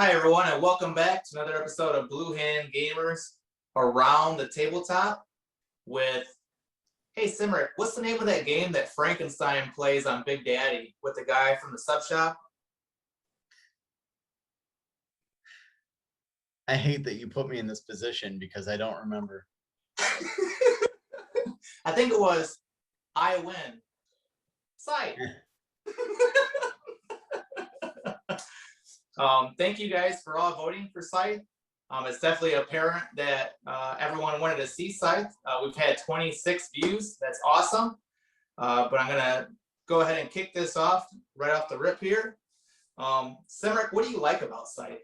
Hi, everyone, and welcome back to another episode of Blue Hand Gamers Around the Tabletop with, hey, Simric, what's the name of that game that Frankenstein plays on Big Daddy with the guy from the sub shop? I hate that you put me in this position because I don't remember. I think it was I Win. Scythe. Thank you guys for all voting for Scythe. It's definitely apparent that everyone wanted to see Scythe. We've had 26 views. That's awesome. But I'm going to go ahead and kick this off right off the rip here. Simric, what do you like about Scythe?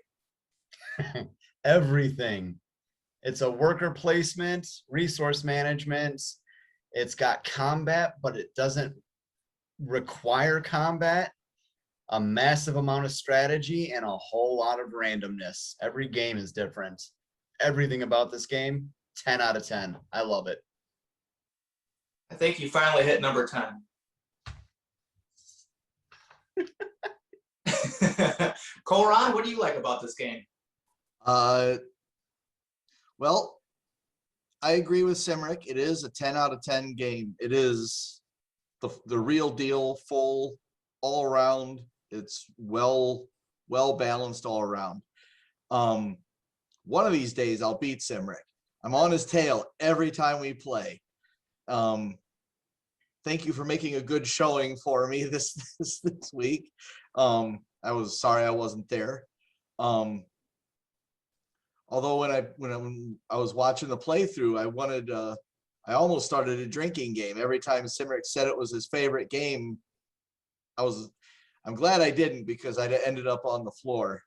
Everything. It's a worker placement, resource management. It's got combat, but it doesn't require combat. A massive amount of strategy and a whole lot of randomness. Every game is different. Everything about this game, 10 out of 10. I love it. I think you finally hit number 10. Colron, what do you like about this game? Well, I agree with Simric. It is a 10 out of 10 game. It is the real deal, full, all around. It's well balanced all around. One of these days I'll beat Simric. I'm on his tail every time we play. Thank you for making a good showing for me this week. I was sorry I wasn't there. Although when I was watching the playthrough, I almost started a drinking game. Every time Simric said it was his favorite game, I'm glad I didn't, because I'd ended up on the floor.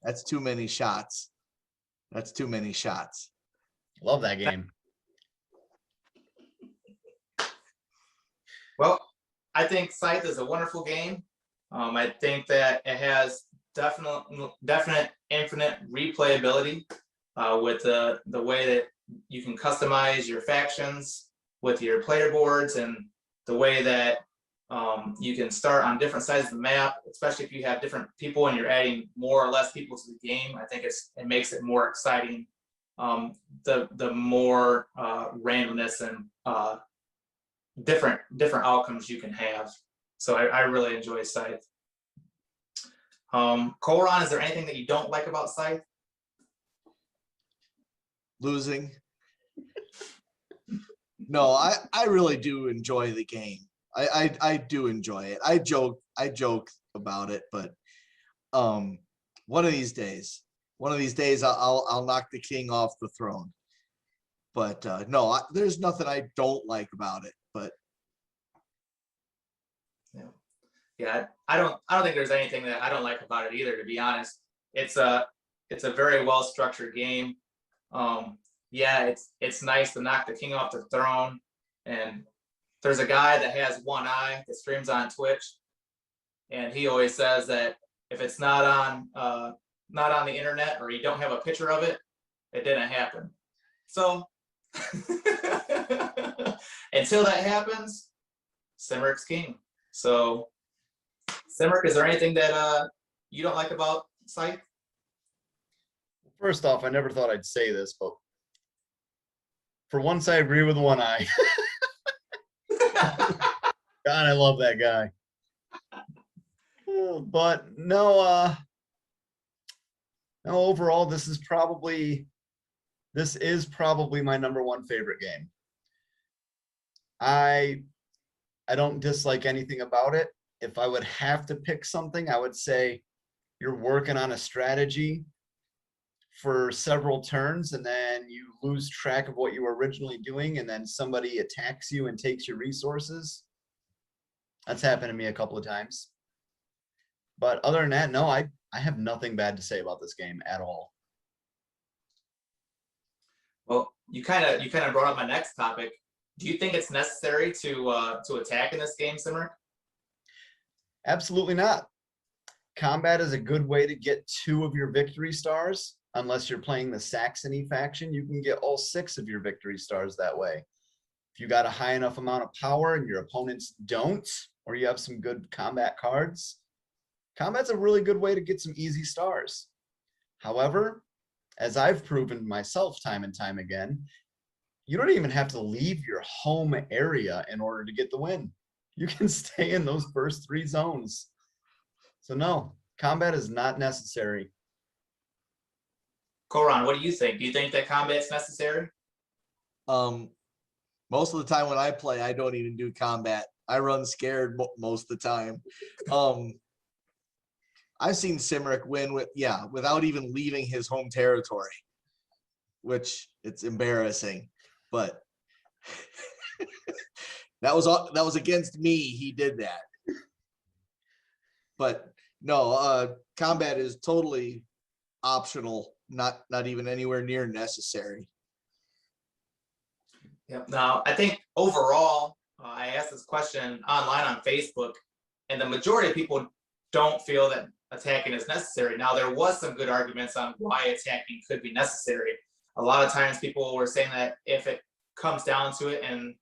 That's too many shots. That's too many shots. Love that game. Well, I think Scythe is a wonderful game. I think that it has definite infinite replayability with the way that you can customize your factions with your player boards, and the way that you can start on different sides of the map, especially if you have different people and you're adding more or less people to the game. I think it makes it more exciting. The more randomness and different outcomes you can have. So I really enjoy Scythe. Colron, is there anything that you don't like about Scythe? Losing. No, I really do enjoy the game. I do enjoy it. I joke about it, but one of these days I'll knock the king off the throne. But no, there's nothing I don't like about it. But yeah, I don't think there's anything that I don't like about it either, to be honest. It's a very well structured game. Yeah, it's nice to knock the king off the throne. And there's a guy that has one eye that streams on Twitch, and he always says that if it's not on the internet, or you don't have a picture of it, it didn't happen. So until that happens, Simric's king. So Simric, is there anything that you don't like about Scythe? First off, I never thought I'd say this, but for once I agree with one eye. God, I love that guy. But no, overall, this is probably my number one favorite game. I don't dislike anything about it. If I would have to pick something, I would say you're working on a strategy for several turns, and then you lose track of what you were originally doing, and then somebody attacks you and takes your resources. That's happened to me a couple of times. But other than that, no, I have nothing bad to say about this game at all. Well, you kind of brought up my next topic. Do you think it's necessary to attack in this game, Simric? Absolutely not. Combat is a good way to get 2 of your victory stars. Unless you're playing the Saxony faction, you can get all 6 of your victory stars that way. If you got a high enough amount of power and your opponents don't, or you have some good combat cards, Combat's a really good way to get some easy stars. However, as I've proven myself time and time again, you don't even have to leave your home area in order to get the win. You can stay in those first 3 zones. So no, combat is not necessary. Koran, what do you think? Do you think that combat's necessary? Most of the time when I play, I don't even do combat. I run scared most of the time. I've seen Cymric win without even leaving his home territory, which it's embarrassing, but that was against me. He did that. But no, combat is totally optional, not even anywhere near necessary. Yep. Now, I think overall, I asked this question online on Facebook, and the majority of people don't feel that attacking is necessary. Now, there was some good arguments on why attacking could be necessary. A lot of times people were saying that if it comes down to it and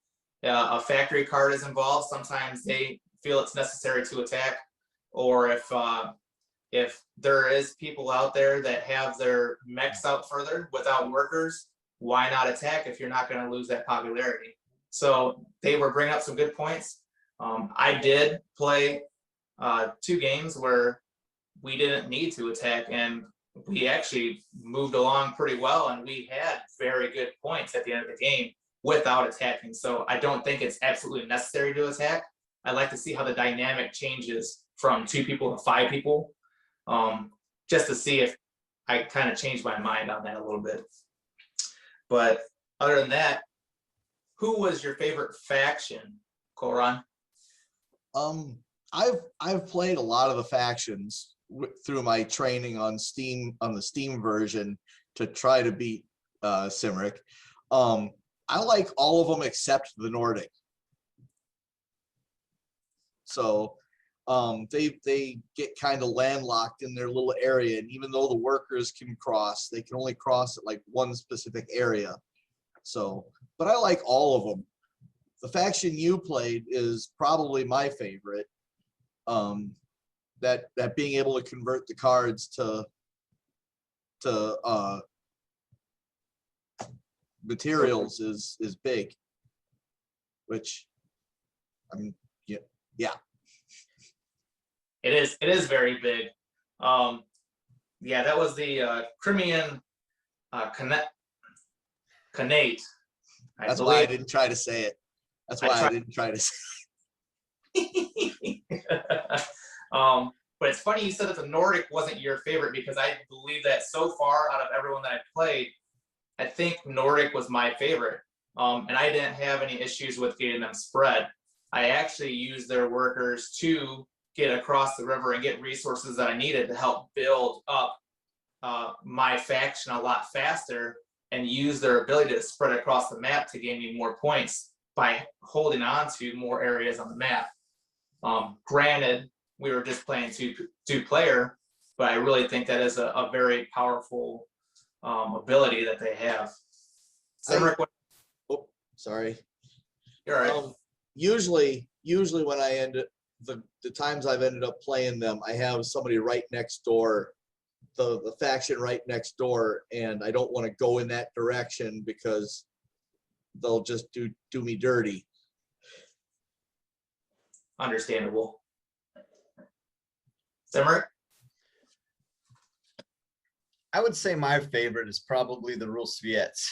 a factory card is involved, sometimes they feel it's necessary to attack. Or if there is people out there that have their mechs out further without workers, why not attack if you're not going to lose that popularity? So they were bringing up some good points. I did play 2 games where we didn't need to attack, and we actually moved along pretty well, and we had very good points at the end of the game without attacking. So I don't think it's absolutely necessary to attack. I'd like to see how the dynamic changes from 2 people to 5 people, just to see if I kind of changed my mind on that a little bit. But other than that, who was your favorite faction, Koran? I've played a lot of the factions through my training on Steam, on the Steam version, to try to beat Cymric. I like all of them except the Nordic. So they get kind of landlocked in their little area, and even though the workers can cross, they can only cross at like one specific area. So, but I like all of them. The faction you played is probably my favorite. That being able to convert the cards to materials is big. Which, I mean, yeah. It is very big. Yeah, that was the Crimean Khanate. That's why I didn't try to say it. That's why I didn't try to say it. But it's funny you said that the Nordic wasn't your favorite, because I believe that so far out of everyone that I played, I think Nordic was my favorite. And I didn't have any issues with getting them spread. I actually used their workers to get across the river and get resources that I needed to help build up my faction a lot faster, and use their ability to spread across the map to gain me more points by holding on to more areas on the map. Granted, we were just playing two player, but I really think that is a very powerful ability that they have. Sorry. You're right. Usually when I end it, the times I've ended up playing them, I have somebody right next door, the faction right next door, and I don't want to go in that direction because they'll just do me dirty. Understandable. Simmer? I would say my favorite is probably the Rusviets,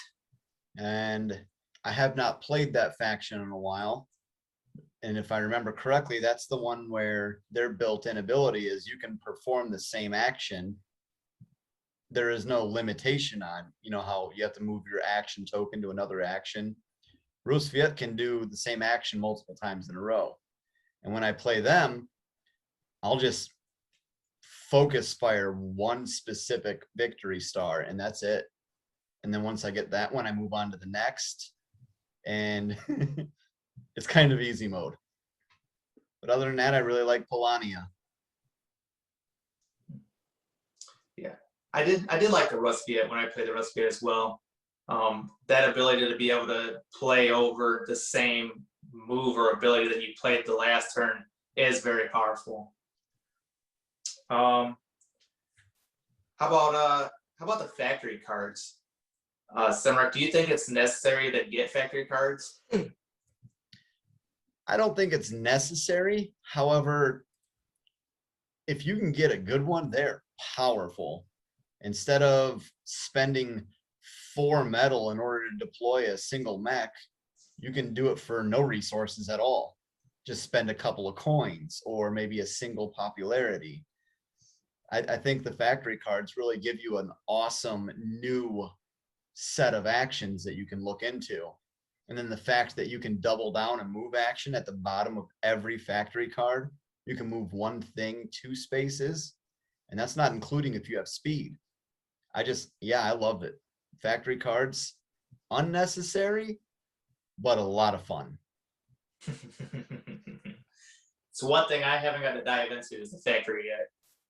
and I have not played that faction in a while. And if I remember correctly, that's the one where their built-in ability is you can perform the same action. There is no limitation on, how you have to move your action token to another action. Rusviet can do the same action multiple times in a row. And when I play them, I'll just focus fire one specific victory star, and that's it. And then once I get that one, I move on to the next. And it's kind of easy mode. But other than that, I really like Polania. Yeah, I did like the Rusviet when I played the Rusviet as well. That ability to be able to play over the same move or ability that you played the last turn is very powerful. How about the factory cards? Simrak, do you think it's necessary to get factory cards? I don't think it's necessary. However, if you can get a good one, they're powerful. Instead of spending 4 metal in order to deploy a single mech, you can do it for no resources at all. Just spend a couple of coins or maybe a single popularity. I think the factory cards really give you an awesome new set of actions that you can look into. And then the fact that you can double down and move action at the bottom of every factory card, you can move one thing 2 spaces, and that's not including if you have speed. I love it. Factory cards, unnecessary, but a lot of fun. So one thing I haven't got to dive into is the factory yet.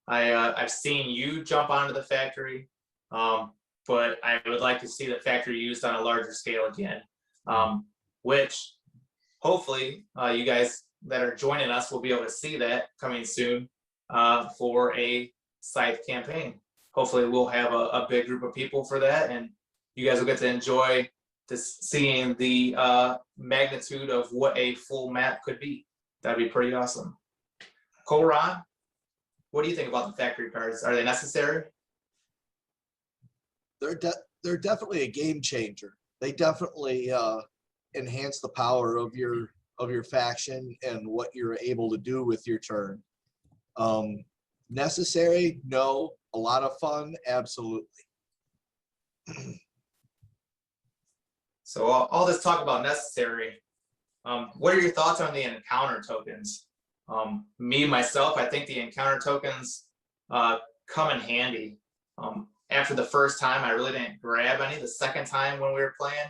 I've seen you jump onto the factory, but I would like to see the factory used on a larger scale again, which hopefully you guys that are joining us will be able to see that coming soon for a Scythe campaign. Hopefully we'll have a big group of people for that, and you guys will get to enjoy seeing the magnitude of what a full map could be. That'd be pretty awesome. Koran, what do you think about the factory cards? Are they necessary? They're definitely a game changer. They definitely enhance the power of your faction and what you're able to do with your turn. Necessary? No. A lot of fun? Absolutely. So all this talk about necessary, what are your thoughts on the encounter tokens? Myself, I think the encounter tokens come in handy. After the first time, I really didn't grab any. The second time when we were playing,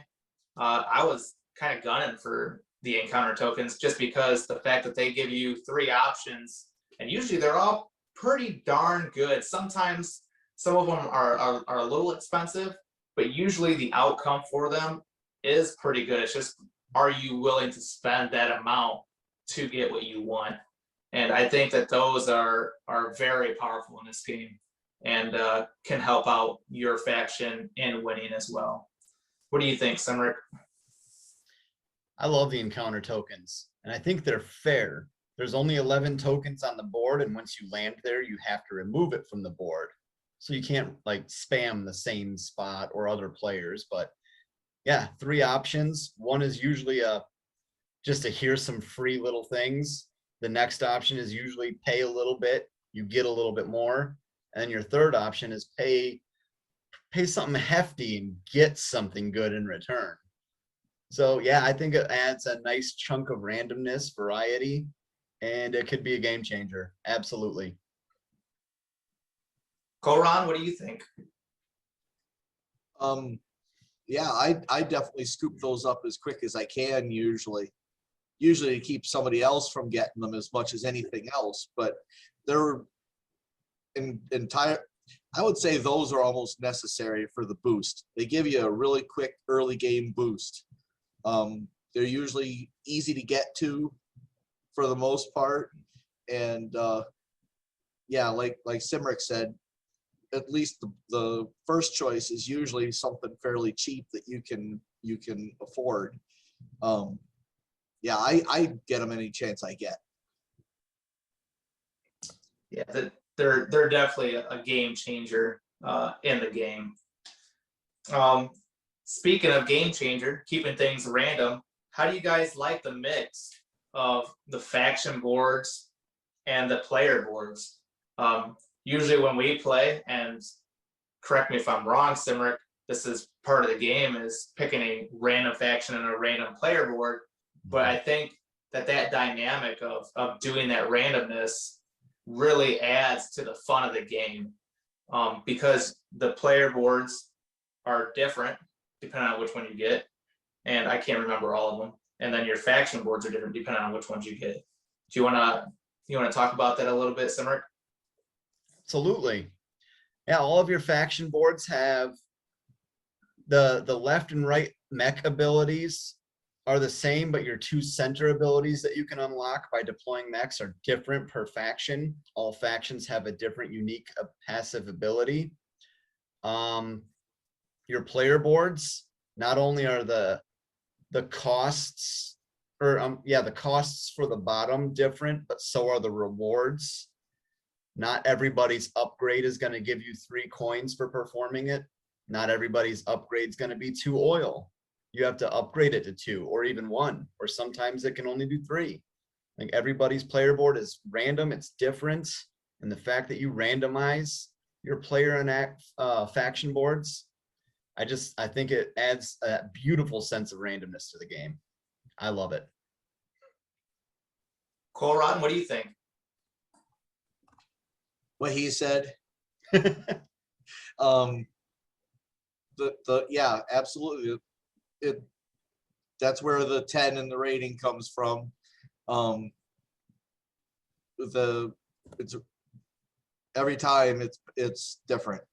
I was kind of gunning for the encounter tokens just because the fact that they give you 3 options, and usually they're all pretty darn good. Sometimes some of them are a little expensive, but usually the outcome for them is pretty good. It's just, are you willing to spend that amount to get what you want? And I think that those are very powerful in this game and can help out your faction in winning as well. What do you think, Simric? I love the encounter tokens, and I think they're fair. There's only 11 tokens on the board, and once you land there, you have to remove it from the board. So you can't like spam the same spot or other players, but yeah, 3 options. One is usually just to hear some free little things. The next option is usually pay a little bit, you get a little bit more. And your third option is pay something hefty and get something good in return. So yeah, I think it adds a nice chunk of randomness, variety, and it could be a game changer. Absolutely. Koran, what do you think? Yeah, I definitely scoop those up as quick as I can usually to keep somebody else from getting them as much as anything else. But they're I would say those are almost necessary for the boost. They give you a really quick early game boost. They're usually easy to get to for the most part. And yeah, like Simric said, at least the first choice is usually something fairly cheap that you can afford. Yeah, I get them any chance I get. Yeah, they're definitely a game changer in the game. Speaking of game changer, keeping things random, how do you guys like the mix of the faction boards and the player boards? Usually when we play, and correct me if I'm wrong, Simric, this is part of the game, is picking a random faction and a random player board. But I think that dynamic of doing that randomness really adds to the fun of the game, because the player boards are different depending on which one you get, and I can't remember all of them. And then your faction boards are different depending on which ones you get. Do you want to talk about that a little bit, Simric? Absolutely. Yeah, all of your faction boards have the left and right mech abilities are the same, but your 2 center abilities that you can unlock by deploying mechs are different per faction. All factions have a different unique passive ability. Your player boards, not only are the costs, or the costs for the bottom different, but so are the rewards. Not everybody's upgrade is going to give you 3 coins for performing it. Not everybody's upgrade is going to be 2 oil. You have to upgrade it to 2 or even 1, or sometimes it can only do 3. Like, everybody's player board is random, it's different. And the fact that you randomize your player and faction boards, I think it adds a beautiful sense of randomness to the game. I love it. Colron, what do you think? What he said. Yeah, absolutely. That's where the 10 in the rating comes from. It's every time it's different.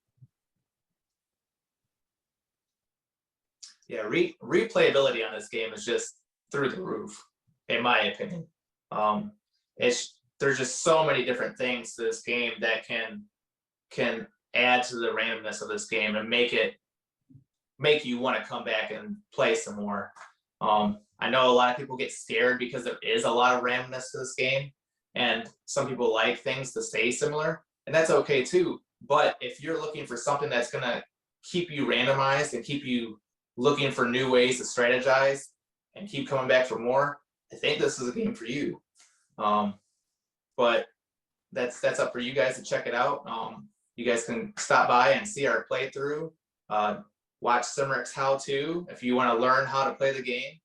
Yeah, replayability on this game is just through the roof, in my opinion. There's just so many different things to this game that can add to the randomness of this game and make you want to come back and play some more. I know a lot of people get scared because there is a lot of randomness to this game, and some people like things to stay similar, and that's okay too. But if you're looking for something that's gonna keep you randomized and keep you looking for new ways to strategize and keep coming back for more, I think this is a game for you. But that's up for you guys to check it out. You guys can stop by and see our playthrough. Watch Cymric's how-to if you want to learn how to play the game.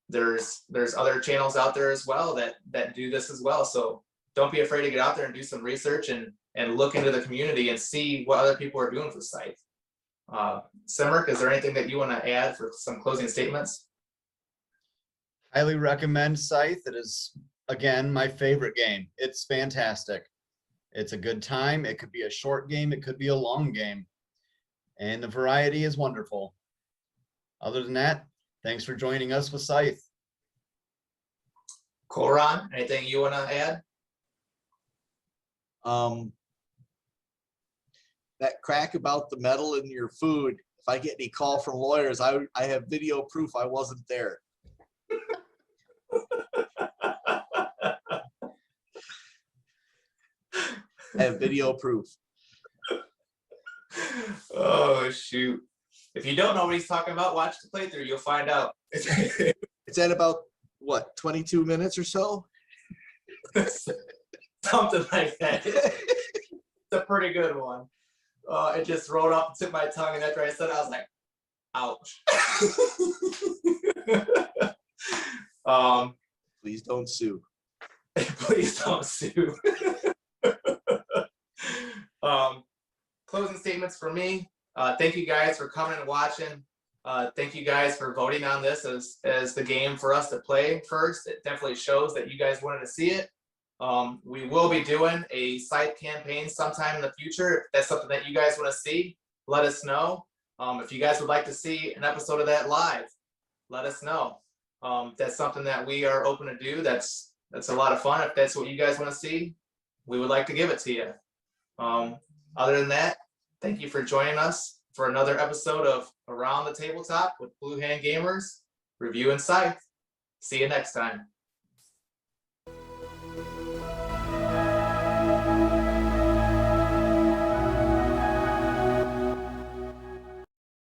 There's other channels out there as well that do this as well. So don't be afraid to get out there and do some research and look into the community and see what other people are doing for Scythe. Cymric, is there anything that you want to add for some closing statements? Highly recommend Scythe. It is, again, my favorite game. It's fantastic. It's a good time. It could be a short game. It could be a long game. And the variety is wonderful. Other than that, thanks for joining us with Scythe. Colron, anything you want to add? That crack about the metal in your food, if I get any call from lawyers, I have video proof I wasn't there. I have video proof. Oh shoot. If you don't know what he's talking about, watch the playthrough, you'll find out. It's at about what, 22 minutes or so? Something like that. It's a pretty good one. It just rolled off the tip of my tongue, and after I said it, I was like, ouch. Please don't sue. Please don't sue. Closing statements for me. Thank you guys for coming and watching. Thank you guys for voting on this as the game for us to play first. It definitely shows that you guys wanted to see it. We will be doing a Scythe campaign sometime in the future. If that's something that you guys want to see, let us know. If you guys would like to see an episode of that live, let us know. That's something that we are open to do. That's a lot of fun. If that's what you guys want to see, we would like to give it to you. Other than that, thank you for joining us for another episode of Around the Tabletop with Blue Hand Gamers, reviewing Scythe. See you next time.